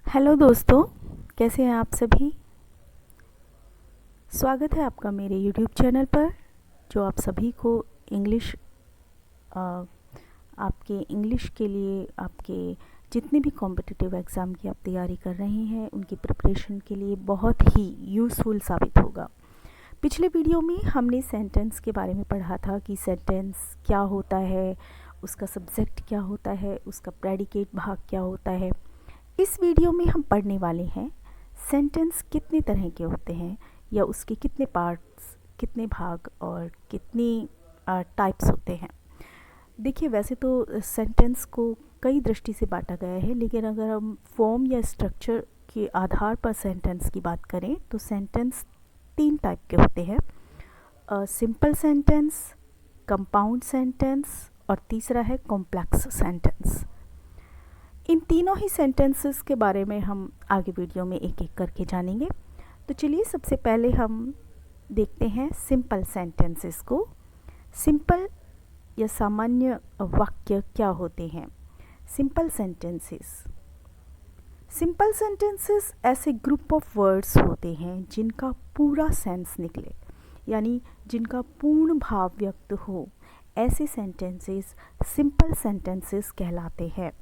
Hello दोस्तों, कैसे हैं आप सभी। स्वागत है आपका मेरे यूट्यूब चैनल पर, जो आप सभी को इंग्लिश आपके इंग्लिश के लिए, आपके जितने भी कॉम्पिटिटिव एग्ज़ाम की आप तैयारी कर रहे हैं उनकी प्रिपरेशन के लिए बहुत ही यूज़फुल साबित होगा। पिछले वीडियो में हमने सेंटेंस के बारे में पढ़ा था कि सेंटेंस क्या होता है, उसका सब्जेक्ट क्या होता है, उसका प्रेडिकेट भाग क्या होता है। इस वीडियो में हम पढ़ने वाले हैं सेंटेंस कितने तरह के होते हैं, या उसके कितने पार्ट्स, कितने भाग और कितने टाइप्स होते हैं। देखिए, वैसे तो सेंटेंस को कई दृष्टि से बांटा गया है, लेकिन अगर हम फॉर्म या स्ट्रक्चर के आधार पर सेंटेंस की बात करें तो सेंटेंस 3 टाइप के होते हैं। सिंपल सेंटेंस, कंपाउंड सेंटेंस और तीसरा है कॉम्प्लेक्स सेंटेंस। इन तीनों ही सेंटेंसेस के बारे में हम आगे वीडियो में एक एक करके जानेंगे। तो चलिए, सबसे पहले हम देखते हैं सिंपल सेंटेंसेस को। सिंपल या सामान्य वाक्य क्या होते हैं। सिंपल सेंटेंसेस ऐसे ग्रुप ऑफ वर्ड्स होते हैं जिनका पूरा सेंस निकले, यानी जिनका पूर्ण भाव व्यक्त हो। ऐसे सेंटेंसेस सिंपल सेंटेंसेस कहलाते हैं।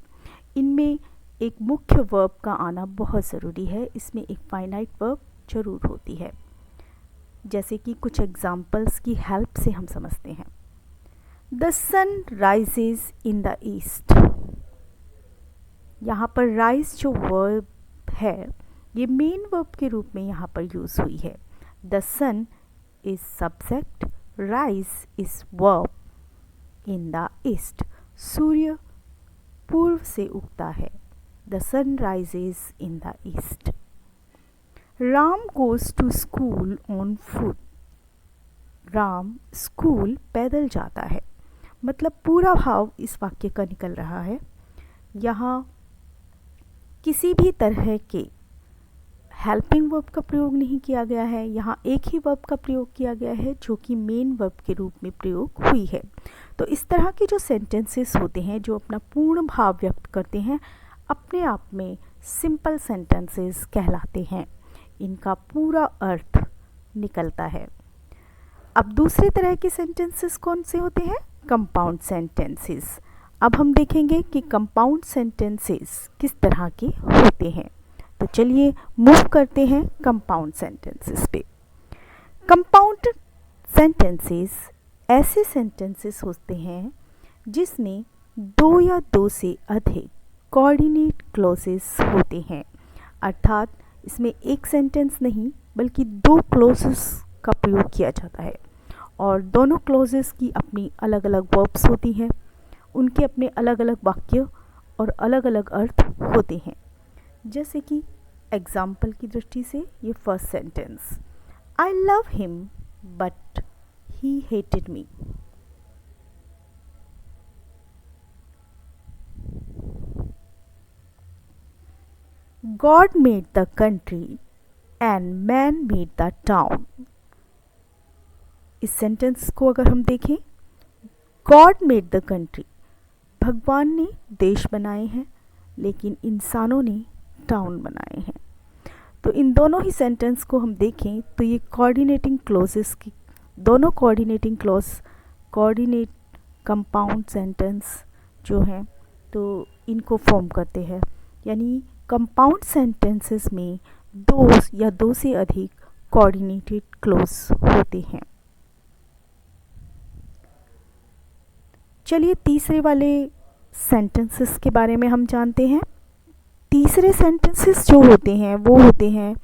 इनमें एक मुख्य वर्ब का आना बहुत ज़रूरी है। इसमें एक फाइनाइट वर्ब ज़रूर होती है, जैसे कि कुछ एग्जाम्पल्स की हेल्प से हम समझते हैं। The sun rises in the east. यहाँ पर राइज जो वर्ब है, ये मेन वर्ब के रूप में यहाँ पर यूज़ हुई है। The sun is subject, rise is verb. In the east, सूर्य पूर्व से उगता है। The sun rises in the east. Ram goes to school on foot. Ram school पैदल जाता है। मतलब पूरा भाव इस वाक्य का निकल रहा है। यहाँ किसी भी तरह के हेल्पिंग वर्ब का प्रयोग नहीं किया गया है। यहाँ एक ही वर्ब का प्रयोग किया गया है जो कि मेन वर्ब के रूप में प्रयोग हुई है। तो इस तरह के जो सेंटेंसेस होते हैं जो अपना पूर्ण भाव व्यक्त करते हैं, अपने आप में सिंपल सेंटेंसेस कहलाते हैं। इनका पूरा अर्थ निकलता है। अब दूसरे तरह के सेंटेंसेस कौन से होते हैं? Compound sentences. अब हम देखेंगे कि कंपाउंड सेंटेंसेस किस तरह के होते हैं। तो चलिए मूव करते हैं कंपाउंड सेंटेंसेस पे। कंपाउंड सेंटेंसेस ऐसे सेंटेंसेस होते हैं जिसमें दो या दो से अधिक कोऑर्डिनेट क्लॉजेस होते हैं। अर्थात इसमें एक सेंटेंस नहीं बल्कि दो क्लॉजेस का प्रयोग किया जाता है, और दोनों क्लॉजेस की अपनी अलग अलग वर्ब्स होती हैं। उनके अपने अलग अलग वाक्य और अलग अलग अर्थ होते हैं। जैसे कि एग्जाम्पल की दृष्टि से ये first sentence, I love him but he hated me. God made the country and man made the town. इस सेंटेंस को अगर हम देखें, गॉड मेड द कंट्री, भगवान ने देश बनाए हैं, लेकिन इंसानों ने टाउन बनाए हैं। तो इन दोनों ही सेंटेंस को हम देखें तो ये कोऑर्डिनेटिंग क्लॉजेस की, दोनों coordinating clause coordinate compound sentence जो हैं तो इनको फॉर्म करते हैं। यानी कंपाउंड सेंटेंसेस में दो या दो से अधिक कोऑर्डिनेटेड क्लॉज होते हैं। चलिए तीसरे वाले सेंटेंसेस के बारे में हम जानते हैं। तीसरे सेंटेंसेस जो होते हैं वो होते हैं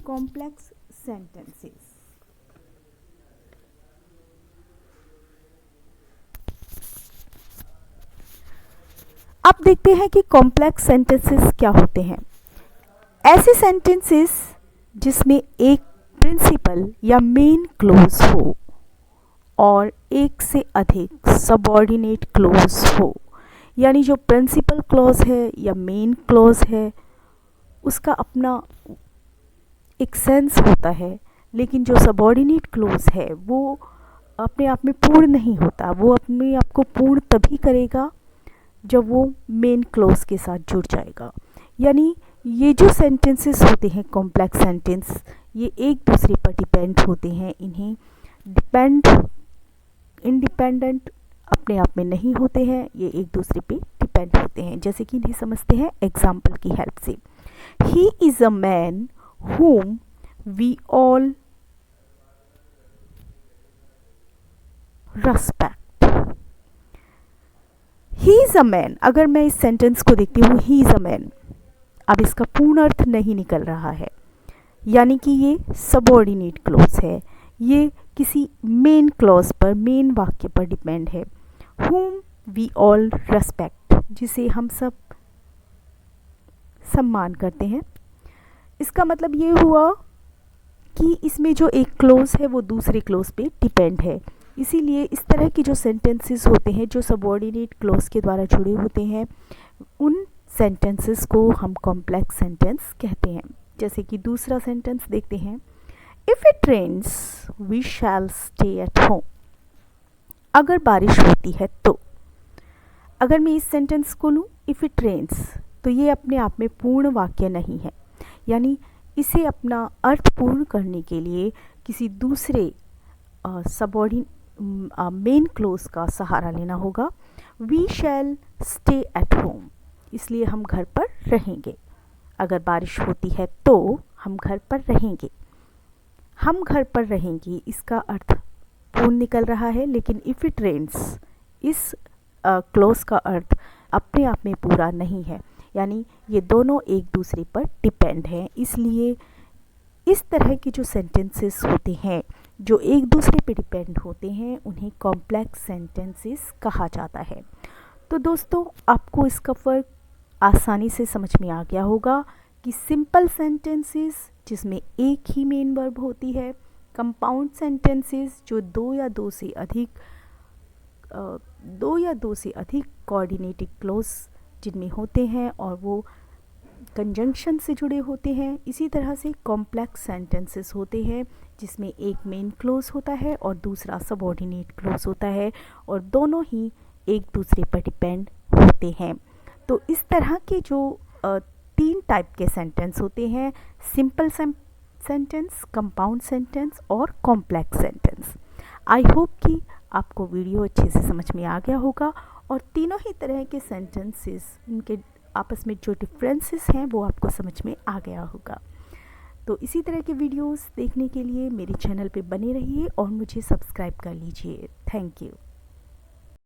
कॉम्प्लेक्स सेंटेंसेस। अब देखते हैं कि कॉम्प्लेक्स सेंटेंसेस क्या होते हैं। ऐसे सेंटेंसेस जिसमें एक प्रिंसिपल या मेन क्लॉज हो और एक से अधिक सबऑर्डिनेट क्लॉज हो। यानी जो प्रिंसिपल क्लॉज है या मेन क्लॉज है उसका अपना एक सेंस होता है, लेकिन जो सबऑर्डिनेट क्लॉज है वो अपने आप में पूर्ण नहीं होता। वो अपने आप को पूर्ण तभी करेगा जब वो मेन क्लॉज के साथ जुड़ जाएगा। यानी ये जो सेंटेंसेस होते हैं कॉम्प्लेक्स सेंटेंस, ये एक दूसरे पर डिपेंड होते हैं। इन्हें इंडिपेंडेंट अपने आप में नहीं होते हैं, ये एक दूसरे पे डिपेंड होते हैं। जैसे कि इन्हें समझते हैं एग्जाम्पल की हेल्प से। He is a man whom we all respect. He is a man, अगर मैं इस सेंटेंस को देखती हूँ he is a man, अब इसका पूर्ण अर्थ नहीं निकल रहा है, यानी कि ये सबऑर्डिनेट क्लॉज है, ये किसी मेन क्लॉज पर, मेन वाक्य पर डिपेंड है। whom we all respect, जिसे हम सब सम्मान करते हैं। इसका मतलब ये हुआ कि इसमें जो एक क्लोज है वो दूसरे क्लोज पे डिपेंड है। इसीलिए इस तरह की जो सेंटेंसेस होते हैं जो सबऑर्डिनेट क्लोज के द्वारा जुड़े होते हैं, उन सेंटेंसेस को हम कॉम्प्लेक्स सेंटेंस कहते हैं। जैसे कि दूसरा सेंटेंस देखते हैं, if it rains we shall stay at home. अगर बारिश होती है तो, अगर मैं इस सेंटेंस को लूँ इफ़ इट रेन्स, तो ये अपने आप में पूर्ण वाक्य नहीं है, यानी इसे अपना अर्थ पूर्ण करने के लिए किसी दूसरे मेन क्लोज का सहारा लेना होगा। We shall stay at home, इसलिए हम घर पर रहेंगे। अगर बारिश होती है तो हम घर पर रहेंगे। हम घर पर रहेंगे, इसका अर्थ पूर्ण निकल रहा है, लेकिन इफ़ इट रेन्स, इस क्लोज का अर्थ अपने आप में पूरा नहीं है, यानी ये दोनों एक दूसरे पर डिपेंड हैं। इसलिए इस तरह के जो सेंटेंसेस होते हैं जो एक दूसरे पे डिपेंड होते हैं, उन्हें कॉम्प्लेक्स सेंटेंसेस कहा जाता है। तो दोस्तों, आपको इसका फ़र्क आसानी से समझ में आ गया होगा कि सिंपल सेंटेंसेस जिसमें एक ही मेन वर्ब होती है, कंपाउंड सेंटेंसेस जो दो या दो से अधिक कोऑर्डिनेटेड क्लोज जिनमें होते हैं और वो कंजंक्शन से जुड़े होते हैं। इसी तरह से कॉम्प्लेक्स सेंटेंसेस होते हैं जिसमें एक मेन क्लोज होता है और दूसरा सबऑर्डिनेट क्लोज होता है, और दोनों ही एक दूसरे पर डिपेंड होते हैं। तो इस तरह के जो 3 टाइप के सेंटेंस होते हैं, सिंपल सेंटेंस, कंपाउंड सेंटेंस और कॉम्प्लेक्स सेंटेंस। आई होप कि आपको वीडियो अच्छे से समझ में आ गया होगा और तीनों ही तरह के सेंटेंसेस, इनके आपस में जो डिफरेंसेस हैं वो आपको समझ में आ गया होगा। तो इसी तरह के वीडियोस देखने के लिए मेरे चैनल पे बने रहिए और मुझे सब्सक्राइब कर लीजिए। Thank you.